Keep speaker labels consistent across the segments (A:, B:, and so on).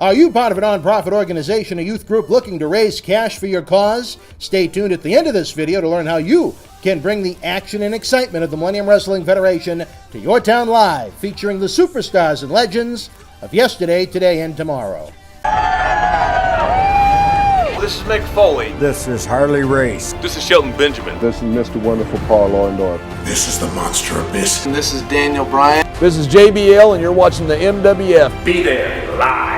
A: Are you part of a nonprofit organization, a youth group looking to raise cash for your cause? Stay tuned at the end of this video to learn how you can bring the action and excitement of the Millennium Wrestling Federation to your town live, featuring the superstars and legends of yesterday, today, and tomorrow.
B: This is Mick Foley.
C: This is Harley Race.
B: This is Shelton Benjamin.
D: This is Mr. Wonderful Paul Orndorff.
E: This is the Monster Abyss.
F: And this is Daniel Bryan.
G: This is JBL, and you're watching the MWF.
B: Be there live.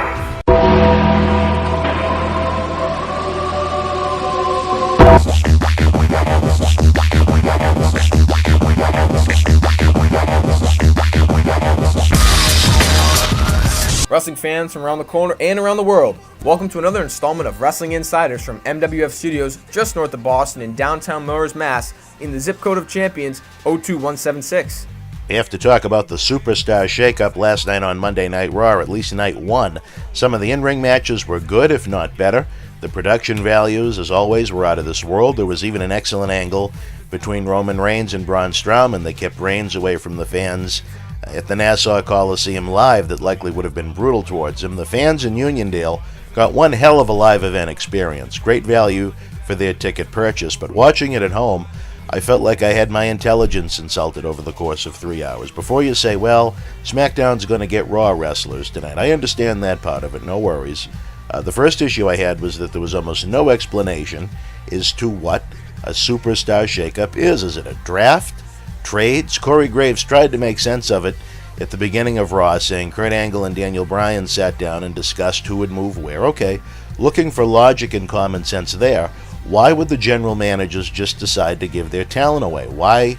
H: Wrestling fans from around the corner and around the world, welcome to another installment of Wrestling Insiders from MWF Studios just north of Boston in downtown Melrose, Mass. in the zip code of champions 02176.
I: We have to talk about the superstar shakeup last night on Monday Night Raw, or at least night one. Some of the in-ring matches were good, if not better. The production values, as always, were out of this world. There was even an excellent angle between Roman Reigns and Braun Strowman that kept Reigns away from the fans at the Nassau Coliseum live that likely would have been brutal towards him. The fans in Uniondale got one hell of a live event experience. Great value for their ticket purchase, but watching it at home, I felt like I had my intelligence insulted over the course of 3 hours. Before you say, well, SmackDown's going to get Raw wrestlers tonight, I understand that part of it, no worries. The first issue I had was that there was almost no explanation as to what a superstar shakeup is. Is it a draft? Trades? Corey Graves tried to make sense of it at the beginning of Raw, saying Kurt Angle and Daniel Bryan sat down and discussed who would move where. Okay, looking for logic and common sense there. Why would the general managers just decide to give their talent away? Why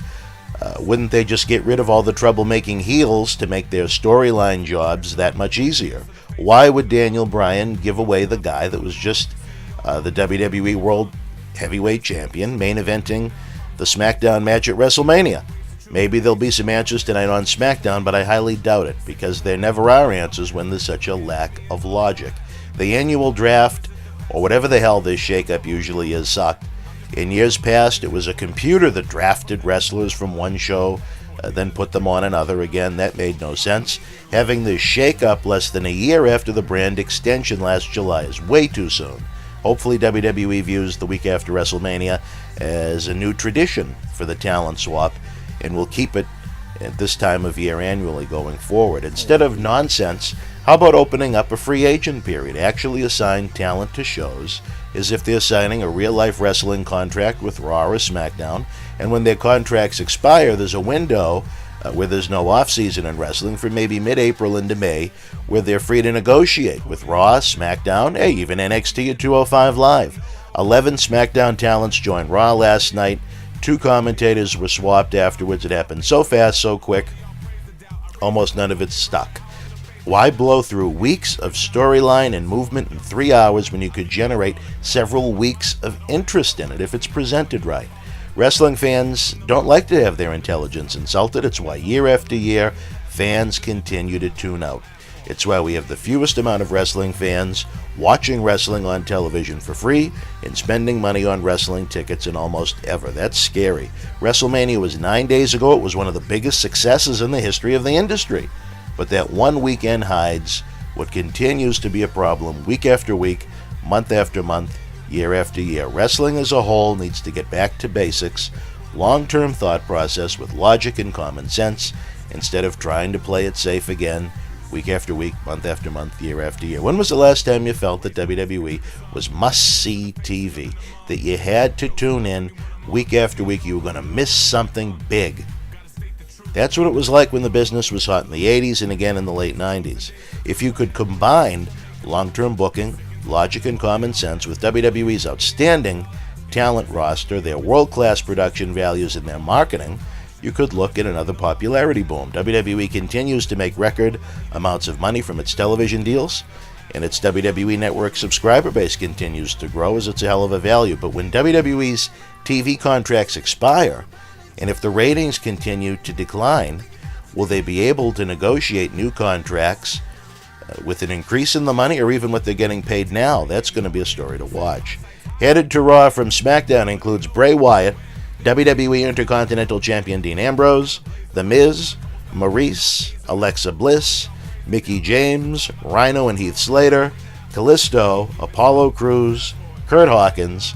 I: wouldn't they just get rid of all the troublemaking heels to make their storyline jobs that much easier? Why would Daniel Bryan give away the guy that was just the WWE World Heavyweight Champion, main eventing the SmackDown match at WrestleMania? Maybe there'll be some answers tonight on SmackDown, but I highly doubt it, because there never are answers when there's such a lack of logic. The annual draft, or whatever the hell this shakeup usually is, sucked. In years past, it was a computer that drafted wrestlers from one show, then put them on another. Again, that made no sense. Having this shakeup less than a year after the brand extension last July is way too soon. Hopefully WWE views the week after WrestleMania as a new tradition for the talent swap, and will keep it at this time of year annually going forward. Instead of nonsense, how about opening up a free agent period? Actually assign talent to shows as if they're signing a real-life wrestling contract with Raw or SmackDown, and when their contracts expire, there's a window where there's no off-season in wrestling from maybe mid-April into May, where they're free to negotiate with Raw, SmackDown, hey, even NXT at 205 Live. 11 SmackDown talents joined Raw last night. 2 commentators were swapped afterwards. It happened so fast, so quick, almost none of it stuck. Why blow through weeks of storyline and movement in 3 hours when you could generate several weeks of interest in it if it's presented right? Wrestling fans don't like to have their intelligence insulted. It's why year after year, fans continue to tune out. It's why we have the fewest amount of wrestling fans watching wrestling on television for free and spending money on wrestling tickets in almost ever. That's scary. WrestleMania was 9 days ago. It was one of the biggest successes in the history of the industry. But that one weekend hides what continues to be a problem week after week, month after month, year after year. Wrestling as a whole needs to get back to basics, long-term thought process with logic and common sense, instead of trying to play it safe again, week after week, month after month, year after year. When was the last time you felt that WWE was must-see TV, that you had to tune in week after week, you were going to miss something big? That's what it was like when the business was hot in the 80s and again in the late 90s. If you could combine long-term booking, logic, and common sense with WWE's outstanding talent roster, their world-class production values, and their marketing, you could look at another popularity boom. WWE continues to make record amounts of money from its television deals, and its WWE Network subscriber base continues to grow, as it's a hell of a value. But when WWE's TV contracts expire, and if the ratings continue to decline, will they be able to negotiate new contracts with an increase in the money, or even what they're getting paid now? That's going to be a story to watch. Headed to Raw from SmackDown includes Bray Wyatt, WWE Intercontinental Champion Dean Ambrose, The Miz, Maurice, Alexa Bliss, Mickie James, Rhino and Heath Slater, Kalisto, Apollo Crews, Kurt Hawkins,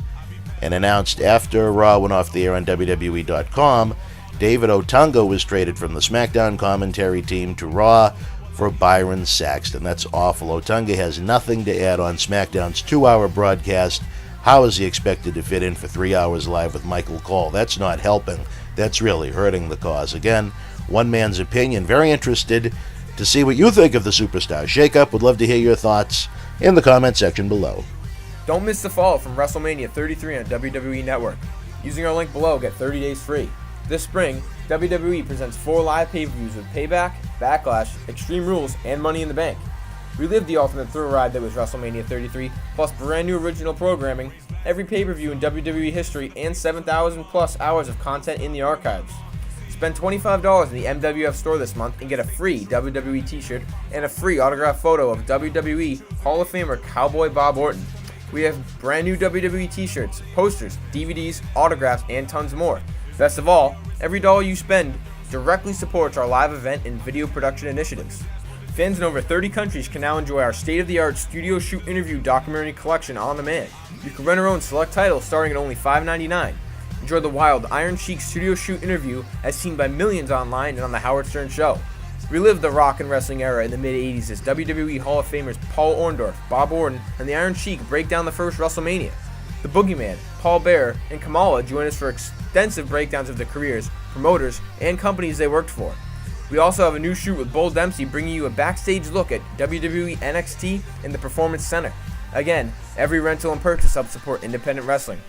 I: and announced after Raw went off the air on WWE.com, David Otunga was traded from the SmackDown commentary team to Raw for Byron Saxton. That's awful. Otunga has nothing to add on SmackDown's 2-hour broadcast. How is he expected to fit in for 3 hours live with Michael Cole? That's not helping. That's really hurting the cause. Again, one man's opinion. Very interested to see what you think of the Superstar Shakeup. Would love to hear your thoughts in the comment section below.
H: Don't miss the fall from WrestleMania 33 on WWE Network. Using our link below, get 30 days free. This spring, WWE presents 4 live pay-per-views with Payback, Backlash, Extreme Rules, and Money in the Bank. Relive the ultimate thrill ride that was WrestleMania 33, plus brand new original programming, every pay-per-view in WWE history, and 7,000 plus hours of content in the archives. Spend $25 in the MWF store this month and get a free WWE t-shirt and a free autographed photo of WWE Hall of Famer Cowboy Bob Orton. We have brand new WWE t-shirts, posters, DVDs, autographs, and tons more. Best of all, every dollar you spend directly supports our live event and video production initiatives. Fans in over 30 countries can now enjoy our state-of-the-art studio shoot interview documentary collection on demand. You can rent our own select titles starting at only $5.99. Enjoy the wild Iron Sheik studio shoot interview as seen by millions online and on The Howard Stern Show. Relive the rock and wrestling era in the mid-'80s as WWE Hall of Famers Paul Orndorff, Bob Orton, and the Iron Sheik break down the first WrestleMania. The Boogeyman, Paul Bearer, and Kamala join us for extensive breakdowns of their careers, promoters, and companies they worked for. We also have a new shoot with Bull Dempsey bringing you a backstage look at WWE NXT and the Performance Center. Again, every rental and purchase helps support independent wrestling.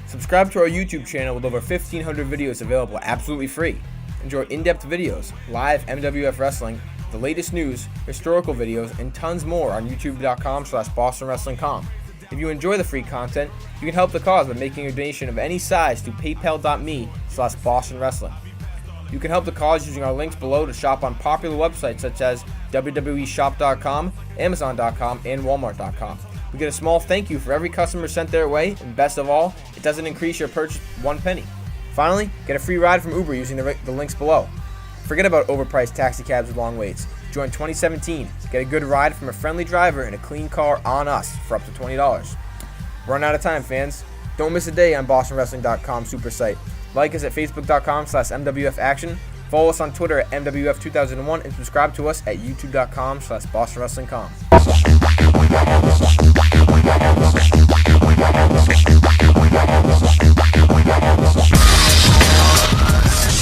H: Subscribe to our YouTube channel with over 1,500 videos available absolutely free. Enjoy in-depth videos, live MWF wrestling, the latest news, historical videos, and tons more on youtube.com/BostonWrestlingCom. If you enjoy the free content, you can help the cause by making a donation of any size to paypal.me/BostonWrestling. You can help the cause using our links below to shop on popular websites such as WWEshop.com, Amazon.com, and Walmart.com. We get a small thank you for every customer sent their way, and best of all, it doesn't increase your purchase 1 penny. Finally, get a free ride from Uber using the links below. Forget about overpriced taxi cabs with long waits. Join 2017. Get a good ride from a friendly driver and a clean car on us for up to $20. We're running out of time, fans. Don't miss a day on BostonWrestling.com super site. Like us at Facebook.com/MWFAction. Follow us on Twitter at MWF2001 and subscribe to us at YouTube.com/BostonWrestlingCom.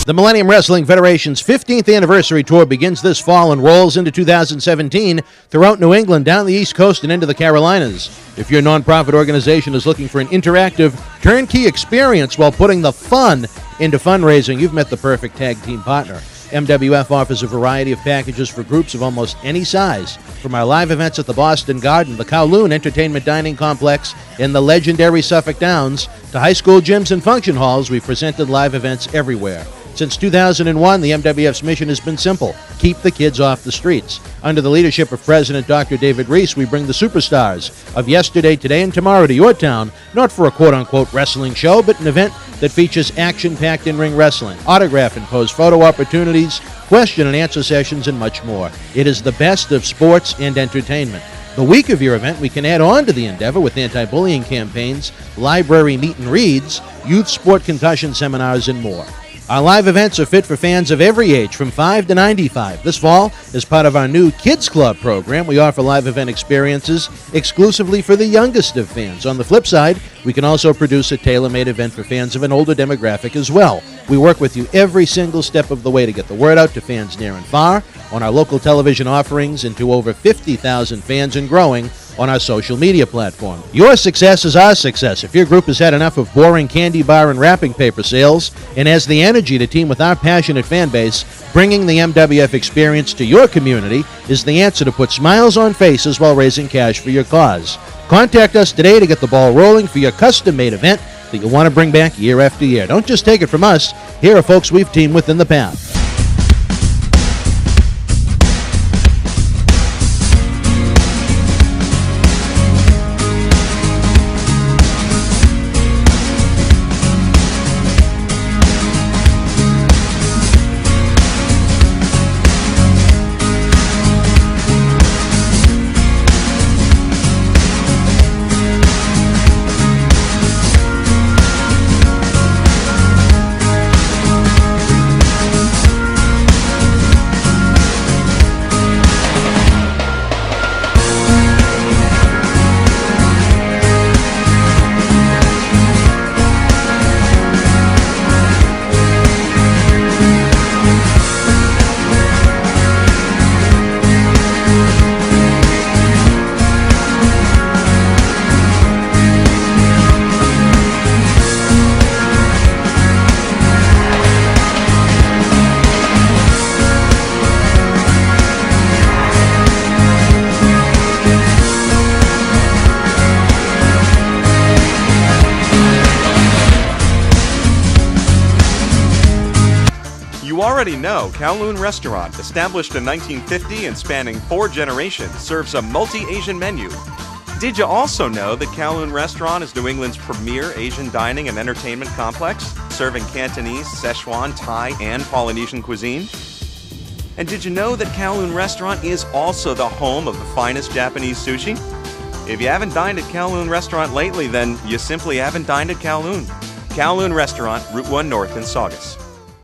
A: The Millennium Wrestling Federation's 15th anniversary tour begins this fall and rolls into 2017 throughout New England, down the East Coast, and into the Carolinas. If your nonprofit organization is looking for an interactive, turnkey experience while putting the fun into fundraising, you've met the perfect tag team partner. MWF offers a variety of packages for groups of almost any size, from our live events at the Boston Garden, the Kowloon Entertainment Dining Complex, and the legendary Suffolk Downs, to high school gyms and function halls. We've presented live events everywhere. Since 2001, the MWF's mission has been simple: keep the kids off the streets. Under the leadership of President Dr. David Reese, we bring the superstars of yesterday, today, and tomorrow to your town, not for a quote-unquote wrestling show, but an event that features action-packed in-ring wrestling, autograph and pose photo opportunities, question and answer sessions, and much more. It is the best of sports and entertainment. The week of your event, we can add on to the endeavor with anti-bullying campaigns, library meet and reads, youth sport concussion seminars, and more. Our live events are fit for fans of every age, from 5 to 95. This fall, as part of our new Kids Club program, we offer live event experiences exclusively for the youngest of fans. On the flip side, we can also produce a tailor-made event for fans of an older demographic as well. We work with you every single step of the way to get the word out to fans near and far, on our local television offerings, and to over 50,000 fans and growing on our social media platform. Your success is our success. If your group has had enough of boring candy bar and wrapping paper sales and has the energy to team with our passionate fan base, bringing the MWF experience to your community is the answer to put smiles on faces while raising cash for your cause. Contact us today to get the ball rolling for your custom-made event that you'll want to bring back year after year. Don't just take it from us. Here are folks we've teamed with in the past.
C: already know, Kowloon Restaurant, established in 1950 and spanning 4 generations, serves a multi-Asian menu. Did you also know that Kowloon Restaurant is New England's premier Asian dining and entertainment complex, serving Cantonese, Szechuan, Thai, and Polynesian cuisine? And did you know that Kowloon Restaurant is also the home of the finest Japanese sushi? If you haven't dined at Kowloon Restaurant lately, then you simply haven't dined at Kowloon. Kowloon Restaurant, Route 1 North in Saugus.